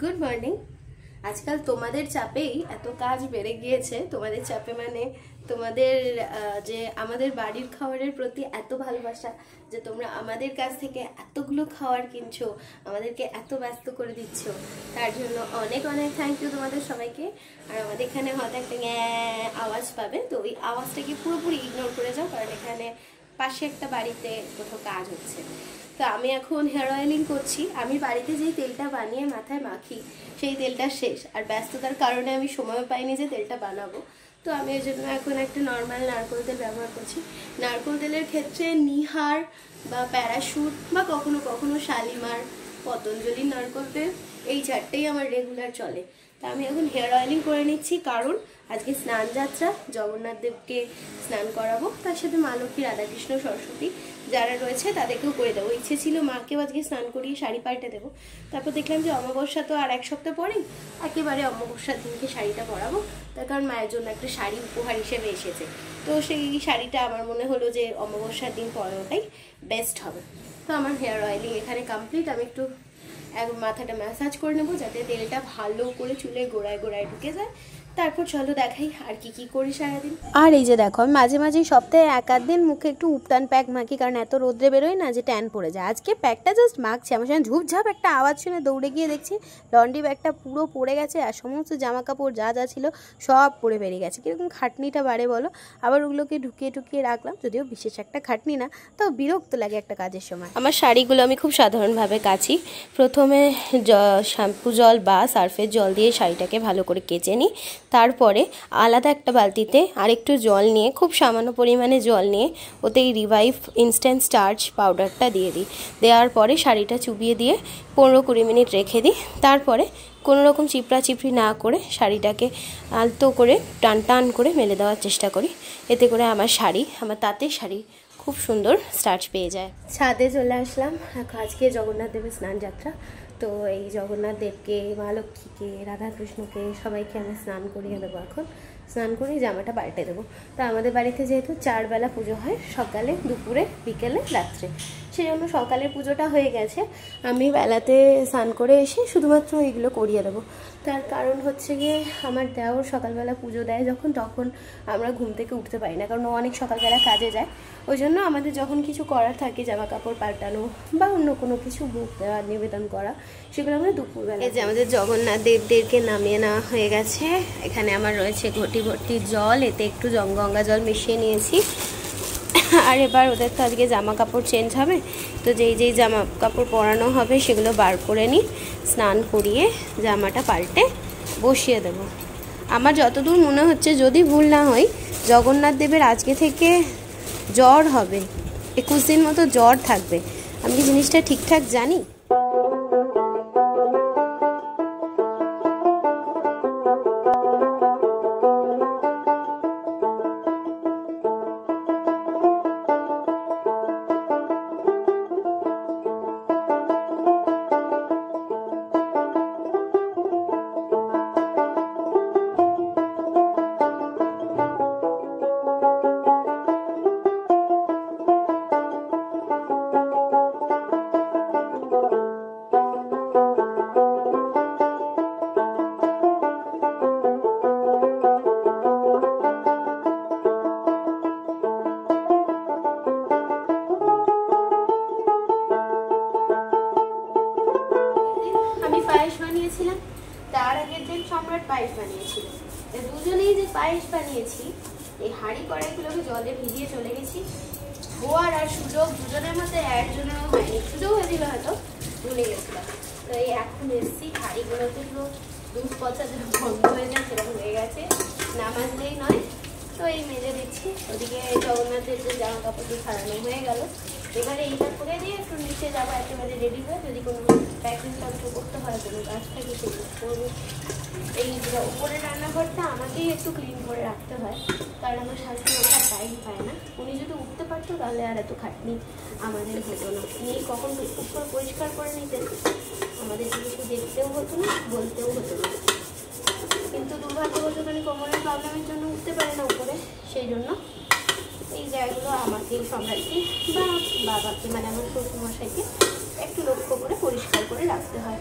Good morning. আজকাল তোমাদের চাপেই এত কাজ বেড়ে গিয়েছে। তোমাদের চাপে মানে তোমাদের যে আমাদের বাড়ির খাবারের প্রতি এত ভালোবাসা, যে তোমরা আমাদের কাছ থেকে এতগুলো খাবার কিনছো, আমাদেরকে এত ব্যস্ত করে দিচ্ছ, তার জন্য অনেক অনেক থ্যাংক ইউ তোমাদের সবাইকে। আর আমাদের এখানে হয়তো একটা আওয়াজ পাবে, তো ওই আওয়াজটাকে পুরোপুরি ইগনোর করে যাও, কারণ এখানে পাশে একটা বাড়িতে কোথাও কাজ হচ্ছে। তো আমি এখন হেয়ার অয়েলিং করছি। আমি বাড়িতে যেই তেলটা বানিয়ে মাথায় মাখি সেই তেলটা শেষ, আর ব্যস্ততার কারণে আমি সময় পাইনি যে তেলটা বানাবো। তো আমি এর জন্য এখন একটা নর্মাল নারকেল তেল ব্যবহার করছি। নারকেল তেলের ক্ষেত্রে নিহার বা প্যারাশুট বা কখনো কখনো শালিমার, পতঞ্জলি নারকেল তেল, এই চারটেই আমার রেগুলার চলে। তা আমি এখন হেয়ার অয়েলিং করে নিচ্ছি, কারণ আজকে স্নান যাত্রা, জগন্নাথ দেবকে স্নান করাবো, তার সাথে মা লক্ষ্মী, রাধাকৃষ্ণ, সরস্বতী যারা রয়েছে তাদেরকেও করে দেবো। ইচ্ছে ছিল মাকেও আজকে স্নান করিয়ে শাড়ি পাল্টে দেবো, তারপর দেখলাম যে অমাবস্যা তো আর এক সপ্তাহ পরেই, একেবারে অমাবস্যার দিনকে শাড়িটা পরাবো। তার কারণ মায়ের জন্য একটা শাড়ি উপহার হিসেবে এসেছে, তো সেই শাড়িটা আমার মনে হলো যে অমাবস্যার দিন পরানোটাই বেস্ট হবে। তো আমার হেয়ার অয়েলিং এখানে কমপ্লিট। আমি একটু মাথাটা ম্যাসাজ করে নেবো যাতে তেলটা ভালো করে চুলের গোড়ায় গোড়ায় ঢুকে যায়। তারপর চলো দেখাই আর কি করি সারাদিন। আর এই যে দেখো, আমি মাঝে মাঝে সপ্তাহে এক আধ দিন মুখে একটু উপটান প্যাক মাখি, কারণ এত রোদ্রে বেরোয় না যে ট্যান পড়ে যায়। আজকে প্যাকটা জাস্ট মাখছি, আমার সঙ্গে ঝুপঝাপ একটা আওয়াজ শুনে দৌড়ে গিয়ে দেখছি লন্ড্রি ব্যাগটা পুরো পড়ে গেছে, আর সমস্ত জামা কাপড় যা যা ছিল সব পড়ে বেরিয়ে গেছে। কীরকম খাটনিটা বাড়ে বলো। আবার ওগুলোকে ঢুকিয়ে রাখলাম, যদিও বিশেষ একটা খাটনি না, তাও বিরক্ত লাগে একটা কাজের সময়। আমার শাড়িগুলো আমি খুব সাধারণভাবে কাচি। প্রথমে শ্যাম্পু জল বা সার্ফের জল দিয়ে শাড়িটাকে ভালো করে কেচে নিই। তারপরে আলাদা একটা বালতিতে আরেকটু জল নিয়ে, খুব সামান্য পরিমাণে জল নিয়ে ওতেই রিভাইভ ইনস্ট্যান্ট স্টার্চ পাউডারটা দিয়ে দিই। দেওয়ার পরে শাড়িটা চুবিয়ে দিয়ে 15-20 মিনিট রেখে দিই। তারপরে কোনো রকম চিপড়ি না করে শাড়িটাকে আলতো করে টান করে মেলে দেওয়ার চেষ্টা করি। এতে করে আমার তাঁতের শাড়ি খুব সুন্দর স্টার্চ পেয়ে যায়। ছাদে চলে আসলাম। আজকে জগন্নাথ দেবের স্নান যাত্রা, তো এই জগন্নাথ দেবকে, মা লক্ষ্মীকে, রাধাকৃষ্ণকে সবাইকে আমি স্নান করিয়ে দেবো। এখন স্নান করে জামাটা পাল্টে দেবো। তো আমাদের বাড়িতে যেহেতু 4 বেলা পুজো হয়, সকালে, দুপুরে, বিকেলে, রাত্রে, সেই জন্য সকালের পুজোটা হয়ে গেছে। আমি বেলাতে স্নান করে এসে শুধুমাত্র এইগুলো করিয়ে দেবো। তার কারণ হচ্ছে গিয়ে, আমার দেওর সকালবেলা পুজো দেয় যখন, তখন আমরা ঘুম থেকে উঠতে পারি না, কারণ ও অনেক সকালবেলা কাজে যায়। ওই জন্য আমাদের যখন কিছু করার থাকে, জামা কাপড় পাল্টানো বা অন্য কোনো কিছু ভোগ দেওয়া, নিবেদন করা, সেগুলো আমরা দুপুরবেলা। এই যে আমাদের জগন্নাথ দেবদেরকে নামিয়ে নেওয়া হয়ে গেছে। এখানে আমার রয়েছে ঘটি ভর্তি জল, এতে একটু গঙ্গা জল মিশিয়ে নিয়েছি। আর এবার ওদের তো আজকে জামা কাপড় চেঞ্জ হবে, তো যেই জামা কাপড় পরানো হবে সেগুলো বার করে নিই, স্নান করিয়ে জামাটা পাল্টে বসিয়ে দেব। আমার যতদূর মনে হচ্ছে, যদি ভুল না হয়, জগন্নাথ দেবের আজকে থেকে জ্বর হবে, 21 দিন মতো জ্বর থাকবে। আমি কি জিনিসটা ঠিকঠাক জানি? পায়েস বানিয়েছিলাম, তার আগের দিন সম্রাট পায়েস বানিয়েছিল। দুজনেই যে পায়েস বানিয়েছি, এই হাঁড়ি কড়াইগুলোকে জলে ভিজিয়ে চলে গেছি। হওয়ার আর সুযোগ দুজনের মধ্যে একজনেরও হয়নি, সুযোগ হয়েছিল হয়তো, ভুলে গেছিলাম। তো এই এখন এসছি, হাঁড়িগুলোতে পুরো দুধ পচা বন্ধ হয়ে যায় সেরকম হয়ে গেছে, না মাজলেই নয়। তো এই মেজে দিচ্ছি। ওদিকে জগন্নাথের যে জামা কাপড়টি ছাড়ানো হয়ে গেল, এবারে এইটা করে দিয়ে একটু নিচে যাবো একেবারে রেডি হয়ে। যদি কোনো প্যাকিং ট্যাকিং করতে হয়, কোনো কাজ থাকে সেগুলো করবো। এই উপরে রান্নাঘরটা আমাকেই একটু ক্লিন করে রাখতে হয়, কারণ আমার শাশুড়ি ওঠার টাইম পায় না। উনি যদি উঠতে পারতো তাহলে আর এত খাটনি আমাদের হতো না। উনি কখন উপর পরিষ্কার করে নিতেন, আমাদের কিছু দেখতেও হতো না, বলতেও হতো না। কিন্তু দুর্ভাগ্যবশত উনি কোমরের প্রবলেমের জন্য উঠতে পারে না উপরে, সেই জন্য এই জায়গাগুলো আমাকে, সম্রাটকে বা বাবাকে, মানে আমার শ্বশুরমশাইকে একটু লক্ষ্য করে পরিষ্কার করে রাখতে হয়।